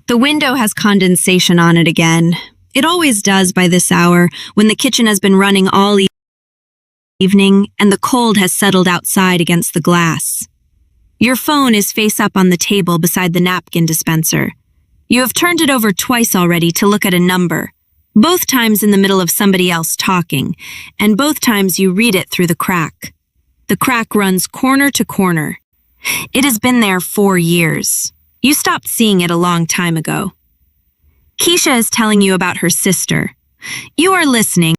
The window has condensation on it again. It always does by this hour, when the kitchen has been running all evening and the cold has settled outside against the glass. Your phone is face up on the table beside the napkin dispenser. You have turned it over twice already to look at a number, both times in the middle of somebody else talking, and both times you read it through the crack. The crack runs corner to corner. It has been there 4 years. You stopped seeing it a long time ago. Keisha is telling you about her sister. You are listening.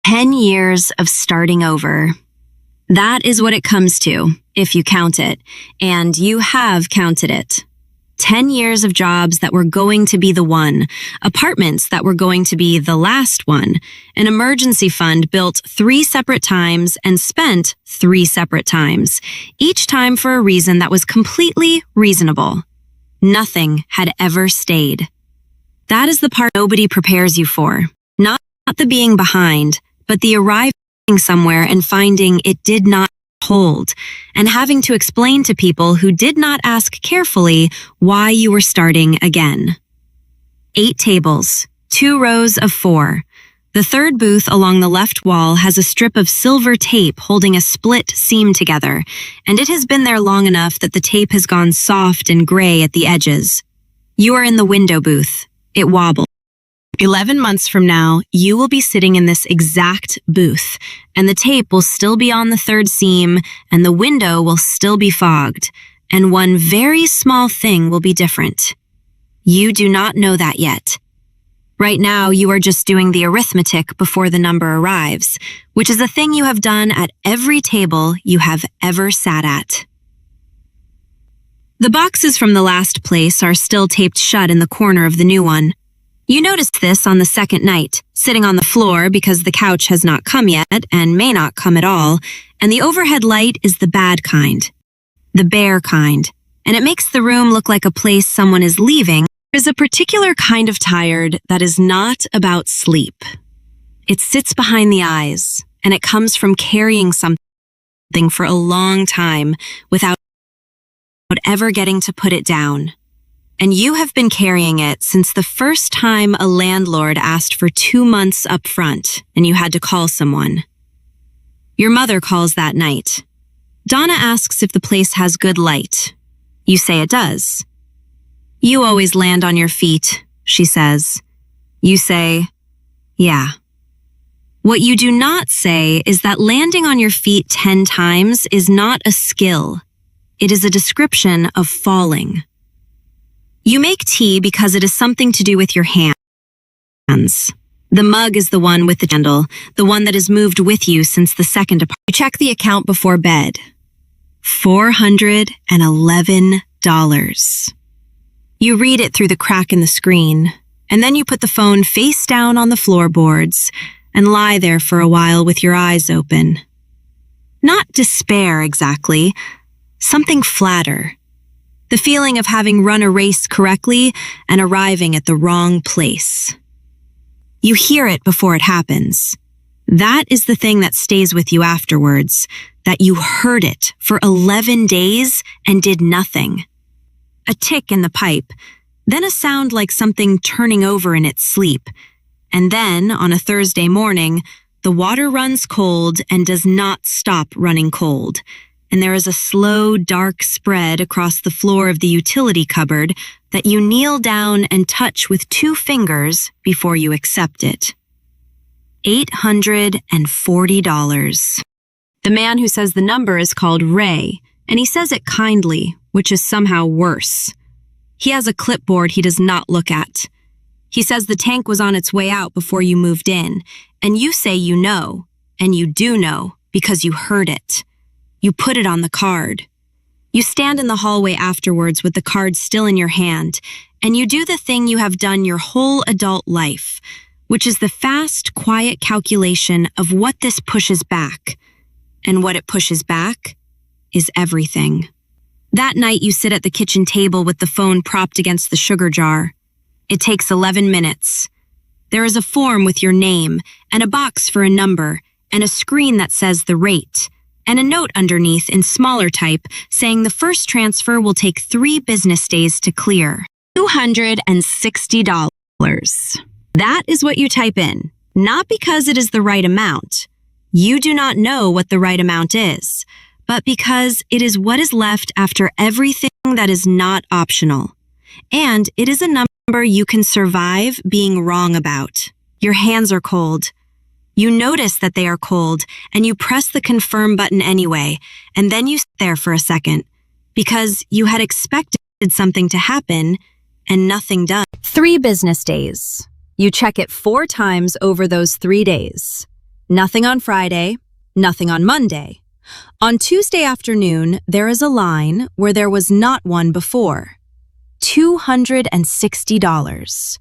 10 years of starting over. That is what it comes to, if you count it, and you have counted it. 10 years of jobs that were going to be the one, apartments that were going to be the last one, an emergency fund built 3 separate times and spent 3 separate times, each time for a reason that was completely reasonable. Nothing had ever stayed. That is the part nobody prepares you for. Not the being behind, but the arriving somewhere and finding it did not hold, and having to explain to people who did not ask carefully why you were starting again. 8 tables, 2 rows of 4. The third booth along the left wall has a strip of silver tape holding a split seam together, and it has been there long enough that the tape has gone soft and gray at the edges. You are in the window booth. It wobbles. 11 months from now, you will be sitting in this exact booth, and the tape will still be on the third seam, and the window will still be fogged, and one very small thing will be different. You do not know that yet. Right now, you are just doing the arithmetic before the number arrives, which is a thing you have done at every table you have ever sat at. The boxes from the last place are still taped shut in the corner of the new one. You noticed this on the second night, sitting on the floor because the couch has not come yet and may not come at all, and the overhead light is the bad kind, the bare kind, and it makes the room look like a place someone is leaving. There is a particular kind of tired that is not about sleep. It sits behind the eyes, and it comes from carrying something for a long time without ever getting to put it down. And you have been carrying it since the first time a landlord asked for 2 months up front and you had to call someone. Your mother calls that night. Donna asks if the place has good light. You say it does. You always land on your feet, she says. You say, yeah. What you do not say is that landing on your feet 10 times is not a skill. It is a description of falling. You make tea because it is something to do with your hands. The mug is the one with the handle, the one that has moved with you since the second apartment. You check the account before bed. $411. You read it through the crack in the screen, and then you put the phone face down on the floorboards and lie there for a while with your eyes open. Not despair exactly, something flatter. The feeling of having run a race correctly and arriving at the wrong place. You hear it before it happens. That is the thing that stays with you afterwards, that you heard it for 11 days and did nothing. A tick in the pipe, then a sound like something turning over in its sleep, and then, on a Thursday morning, the water runs cold and does not stop running cold, and there is a slow, dark spread across the floor of the utility cupboard that you kneel down and touch with 2 fingers before you accept it. $840. The man who says the number is called Ray, and he says it kindly, which is somehow worse. He has a clipboard he does not look at. He says the tank was on its way out before you moved in, and you say you know, and you do know because you heard it. You put it on the card. You stand in the hallway afterwards with the card still in your hand, and you do the thing you have done your whole adult life, which is the fast, quiet calculation of what this pushes back. And what it pushes back is everything. That night you sit at the kitchen table with the phone propped against the sugar jar. It takes 11 minutes. There is a form with your name, and a box for a number, and a screen that says the rate, and a note underneath in smaller type saying the first transfer will take 3 business days to clear. $260. That is what you type in, not because it is the right amount. You do not know what the right amount is, but because it is what is left after everything that is not optional. And it is a number you can survive being wrong about. Your hands are cold. You notice that they are cold, and you press the confirm button anyway, and then you sit there for a second, because you had expected something to happen, and nothing does. 3 business days. You check it 4 times over those 3 days. Nothing on Friday, nothing on Monday. On Tuesday afternoon, there is a line where there was not one before. $260.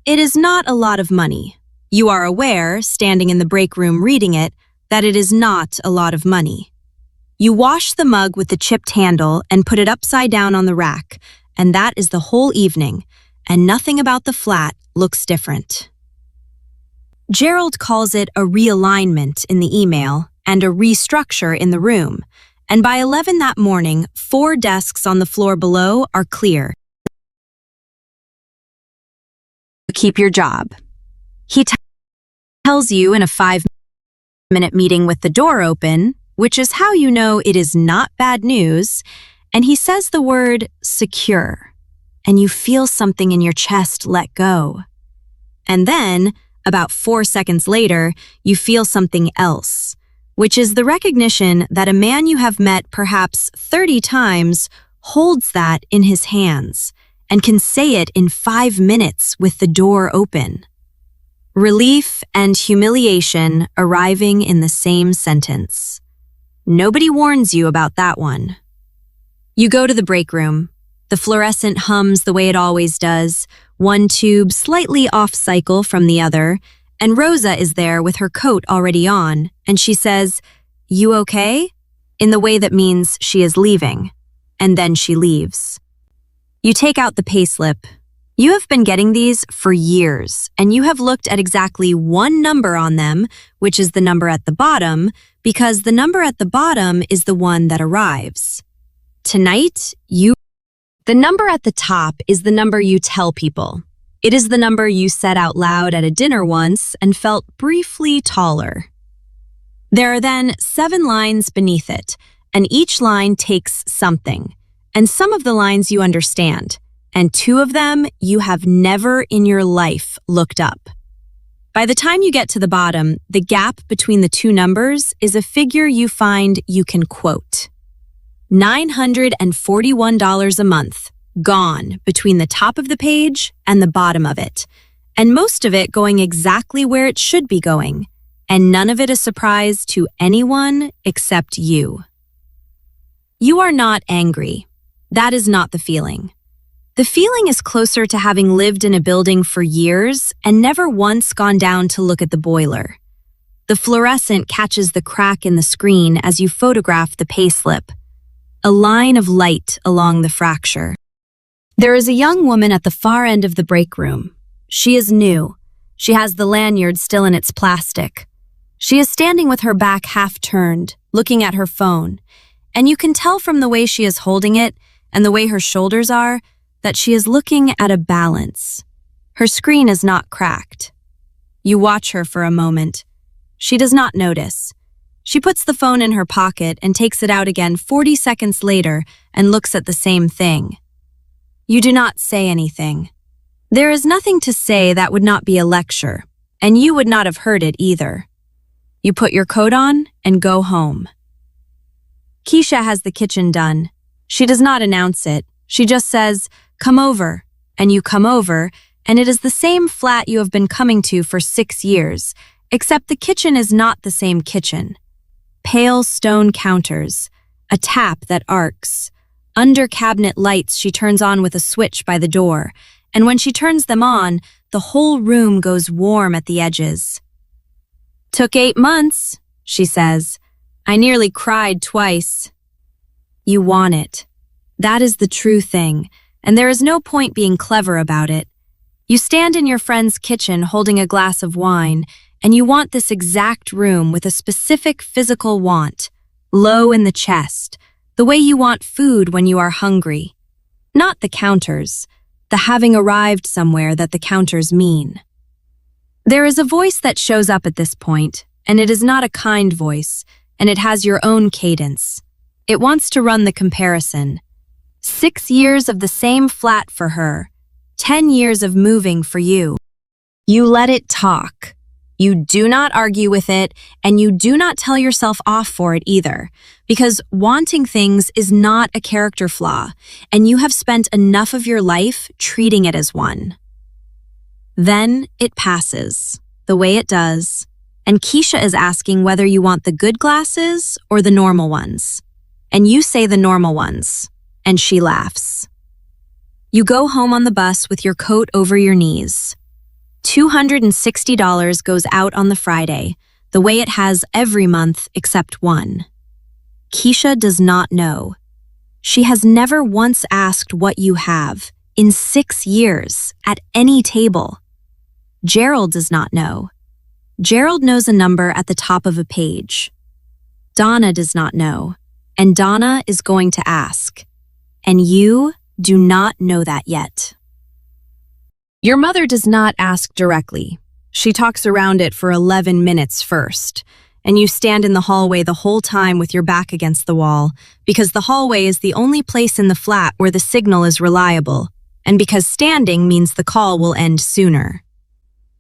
It is not a lot of money. You are aware, standing in the break room reading it, that it is not a lot of money. You wash the mug with the chipped handle and put it upside down on the rack, and that is the whole evening, and nothing about the flat looks different. Gerald calls it a realignment in the email and a restructure in the room, and by 11 that morning, 4 desks on the floor below are clear. Keep your job. He tells you in a 5-minute meeting with the door open, which is how you know it is not bad news, and he says the word secure, and you feel something in your chest let go. And then, about 4 seconds later, you feel something else, which is the recognition that a man you have met perhaps 30 times holds that in his hands and can say it in 5 minutes with the door open. Relief and humiliation arriving in the same sentence. Nobody warns you about that one. You go to the break room. The fluorescent hums the way it always does, one tube slightly off cycle from the other, and Rosa is there with her coat already on, and she says, "You okay?" in the way that means she is leaving, and then she leaves. You take out the payslip. You have been getting these for years, and you have looked at exactly one number on them, which is the number at the bottom, because the number at the bottom is the one that arrives. Tonight, the number at the top is the number you tell people. It is the number you said out loud at a dinner once and felt briefly taller. There are then 7 lines beneath it, and each line takes something. And some of the lines you understand, and 2 of them you have never in your life looked up. By the time you get to the bottom, the gap between the 2 numbers is a figure you find you can quote. $941 a month, gone between the top of the page and the bottom of it, and most of it going exactly where it should be going, and none of it a surprise to anyone except you. You are not angry. That is not the feeling. The feeling is closer to having lived in a building for years and never once gone down to look at the boiler. The fluorescent catches the crack in the screen as you photograph the payslip, a line of light along the fracture. There is a young woman at the far end of the break room. She is new. She has the lanyard still in its plastic. She is standing with her back half turned, looking at her phone, and you can tell from the way she is holding it and the way her shoulders are that she is looking at a balance. Her screen is not cracked. You watch her for a moment. She does not notice. She puts the phone in her pocket and takes it out again 40 seconds later and looks at the same thing. You do not say anything. There is nothing to say that would not be a lecture, and you would not have heard it either. You put your coat on and go home. Keisha has the kitchen done. She does not announce it. She just says, "Come over," and you come over, and it is the same flat you have been coming to for 6 years, except the kitchen is not the same kitchen. Pale stone counters, a tap that arcs, under-cabinet lights she turns on with a switch by the door, and when she turns them on, the whole room goes warm at the edges. "Took 8 months," she says. "I nearly cried twice." You want it. That is the true thing, and there is no point being clever about it. You stand in your friend's kitchen holding a glass of wine, and you want this exact room with a specific physical want, low in the chest, the way you want food when you are hungry. Not the counters, the having arrived somewhere that the counters mean. There is a voice that shows up at this point, and it is not a kind voice, and it has your own cadence. It wants to run the comparison. 6 years of the same flat for her, 10 years of moving for you. You let it talk. You do not argue with it, and you do not tell yourself off for it either, because wanting things is not a character flaw, and you have spent enough of your life treating it as one. Then it passes, the way it does, and Keisha is asking whether you want the good glasses or the normal ones. And you say the normal ones, and she laughs. You go home on the bus with your coat over your knees. $260 goes out on the Friday, the way it has every month except one. Keisha does not know. She has never once asked what you have, in 6 years, at any table. Gerald does not know. Gerald knows a number at the top of a page. Donna does not know, and Donna is going to ask. And you do not know that yet. Your mother does not ask directly. She talks around it for 11 minutes first, and you stand in the hallway the whole time with your back against the wall, because the hallway is the only place in the flat where the signal is reliable, and because standing means the call will end sooner.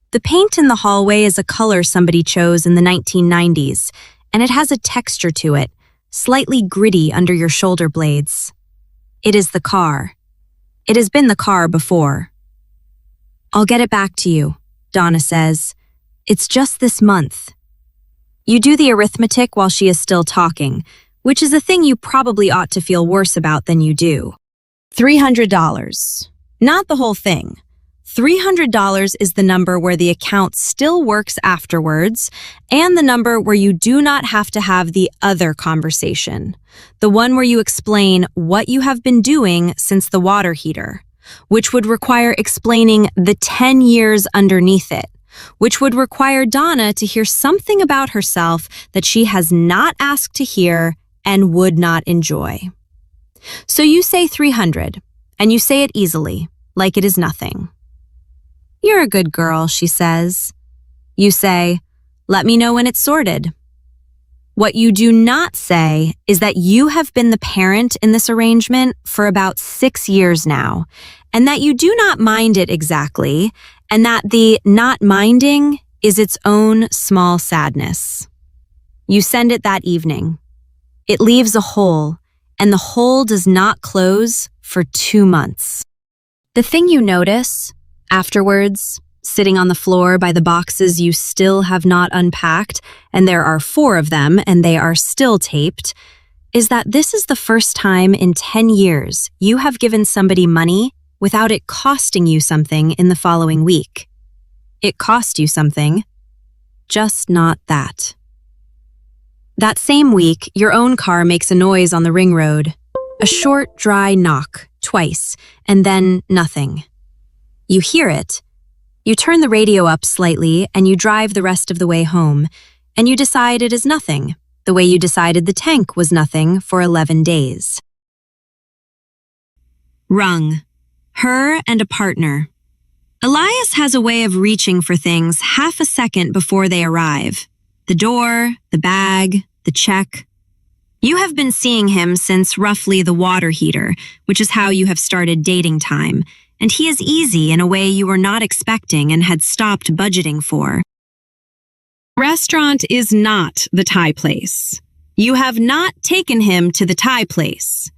The paint in the hallway is a color somebody chose in the 1990s, and it has a texture to it, slightly gritty under your shoulder blades. It is the car. It has been the car before. I'll get it back to you, Donna says. It's just this month. You do the arithmetic while she is still talking, which is a thing you probably ought to feel worse about than you do. $300. Not the whole thing. $300 is the number where the account still works afterwards, and the number where you do not have to have the other conversation, the one where you explain what you have been doing since the water heater, which would require explaining the 10 years underneath it, which would require Donna to hear something about herself that she has not asked to hear and would not enjoy. So you say 300, and you say it easily, like it is nothing. You're a good girl, she says. You say, let me know when it's sorted. What you do not say is that you have been the parent in this arrangement for about 6 years now, and that you do not mind it exactly, and that the not minding is its own small sadness. You send it that evening. It leaves a hole, and the hole does not close for 2 months. The thing you notice, afterwards, sitting on the floor by the boxes you still have not unpacked, and there are 4 of them and they are still taped, is that this is the first time in 10 years you have given somebody money without it costing you something in the following week. It cost you something, just not that. That same week, your own car makes a noise on the ring road. A short, dry knock, twice, and then nothing. You hear it. You turn the radio up slightly and you drive the rest of the way home, and you decide it is nothing, the way you decided the tank was nothing for 11 days. Rung. Her and a partner. Elias has a way of reaching for things half a second before they arrive. The door, the bag, the check. You have been seeing him since roughly the water heater, which is how you have started dating time, and he is easy in a way you were not expecting and had stopped budgeting for. Restaurant is not the Thai place. You have not taken him to the Thai place.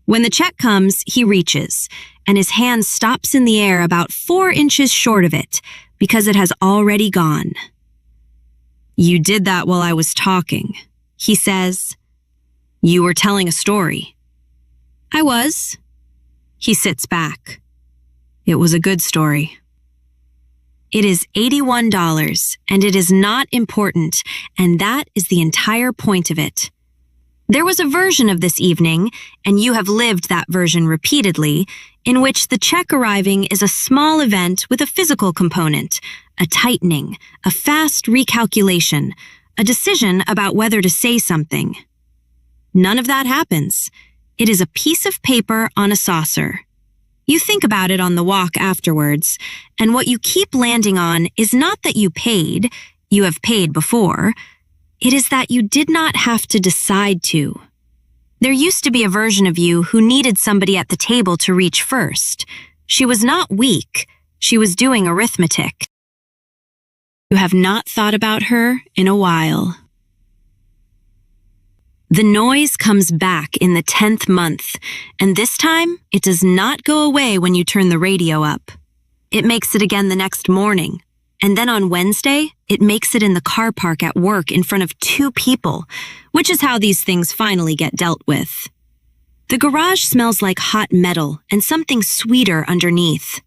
When the check comes, he reaches, and his hand stops in the air about 4 inches short of it, because it has already gone. You did that while I was talking, he says. You were telling a story. I was. He sits back. It was a good story. It is $81, and it is not important, and that is the entire point of it. There was a version of this evening, and you have lived that version repeatedly, in which the check arriving is a small event with a physical component, a tightening, a fast recalculation, a decision about whether to say something. None of that happens. It is a piece of paper on a saucer. You think about it on the walk afterwards, and what you keep landing on is not that you have paid before. It is that you did not have to decide to. There used to be a version of you who needed somebody at the table to reach first. She was not weak. She was doing arithmetic. You have not thought about her in a while. The noise comes back in the 10th month, and this time it does not go away when you turn the radio up. It makes it again the next morning, and then on Wednesday, it makes it in the car park at work in front of 2 people, which is how these things finally get dealt with. The garage smells like hot metal and something sweeter underneath.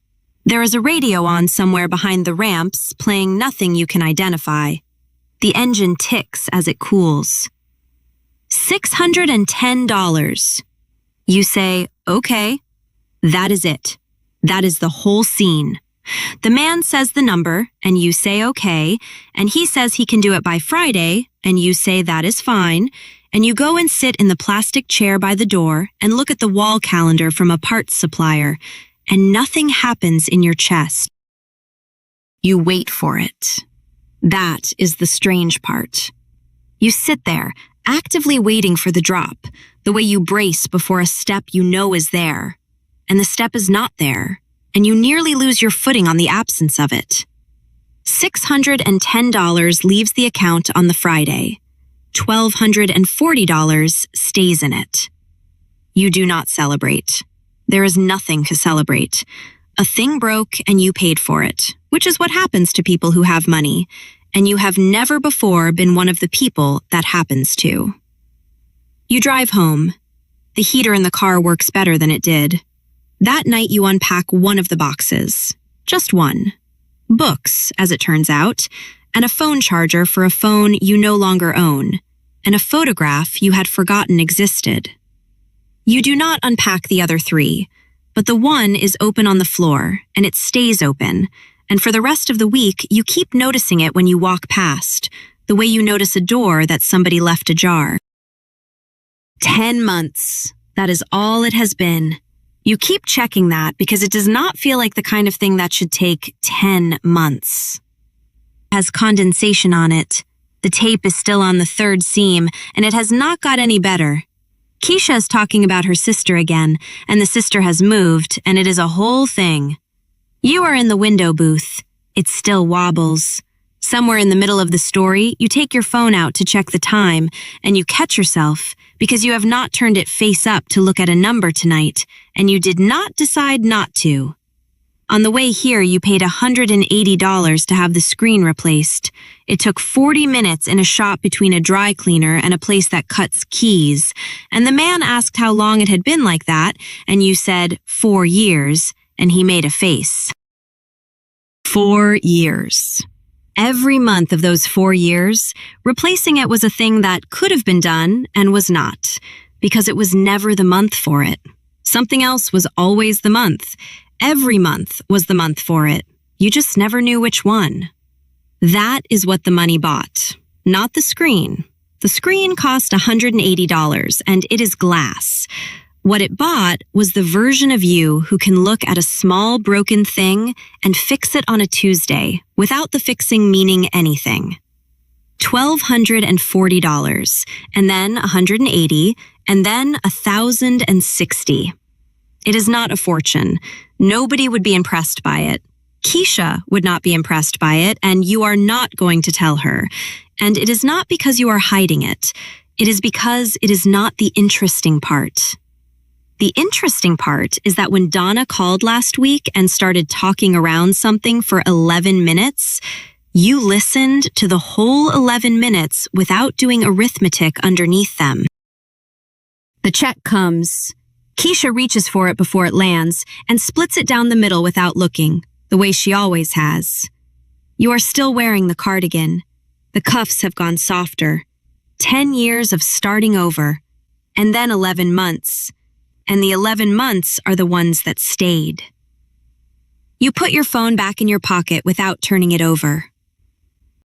There is a radio on somewhere behind the ramps playing nothing you can identify. The engine ticks as it cools. $610. You say, okay, that is it. That is the whole scene. The man says the number, and you say okay, and he says he can do it by Friday, and you say that is fine, and you go and sit in the plastic chair by the door and look at the wall calendar from a parts supplier, and nothing happens in your chest. You wait for it. That is the strange part. You sit there, actively waiting for the drop, the way you brace before a step you know is there, and the step is not there, and you nearly lose your footing on the absence of it. $610 leaves the account on the Friday. $1,240 stays in it. You do not celebrate. There is nothing to celebrate. A thing broke and you paid for it, which is what happens to people who have money, and you have never before been one of the people that happens to. You drive home. The heater in the car works better than it did. That night you unpack one of the boxes. Just one. Books, as it turns out, and a phone charger for a phone you no longer own, and a photograph you had forgotten existed. You do not unpack the other 3, but the one is open on the floor, and it stays open, and for the rest of the week you keep noticing it when you walk past, the way you notice a door that somebody left ajar. 10 months. That is all it has been. You keep checking that because it does not feel like the kind of thing that should take 10 months. It has condensation on it. The tape is still on the 3rd seam, and it has not got any better. Keisha is talking about her sister again, and the sister has moved, and it is a whole thing. You are in the window booth. It still wobbles. Somewhere in the middle of the story, you take your phone out to check the time, and you catch yourself because you have not turned it face up to look at a number tonight, and you did not decide not to. On the way here, you paid $180 to have the screen replaced. It took 40 minutes in a shop between a dry cleaner and a place that cuts keys, and the man asked how long it had been like that, and you said 4 years, and he made a face. 4 years. Every month of those 4 years, replacing it was a thing that could have been done and was not, because it was never the month for it. Something else was always the month. Every month was the month for it. You just never knew which one. That is what the money bought, not the screen. The screen cost $180, and it is glass. What it bought was the version of you who can look at a small broken thing and fix it on a Tuesday without the fixing meaning anything. $1,240, and then $180, and then $1,060. It is not a fortune. Nobody would be impressed by it. Keisha would not be impressed by it, and you are not going to tell her. And it is not because you are hiding it. It is because it is not the interesting part. The interesting part is that when Donna called last week and started talking around something for 11 minutes, you listened to the whole 11 minutes without doing arithmetic underneath them. The check comes. Keisha reaches for it before it lands and splits it down the middle without looking, the way she always has. You are still wearing the cardigan. The cuffs have gone softer. 10 years of starting over, and then 11 months. And the 11 months are the ones that stayed. You put your phone back in your pocket without turning it over.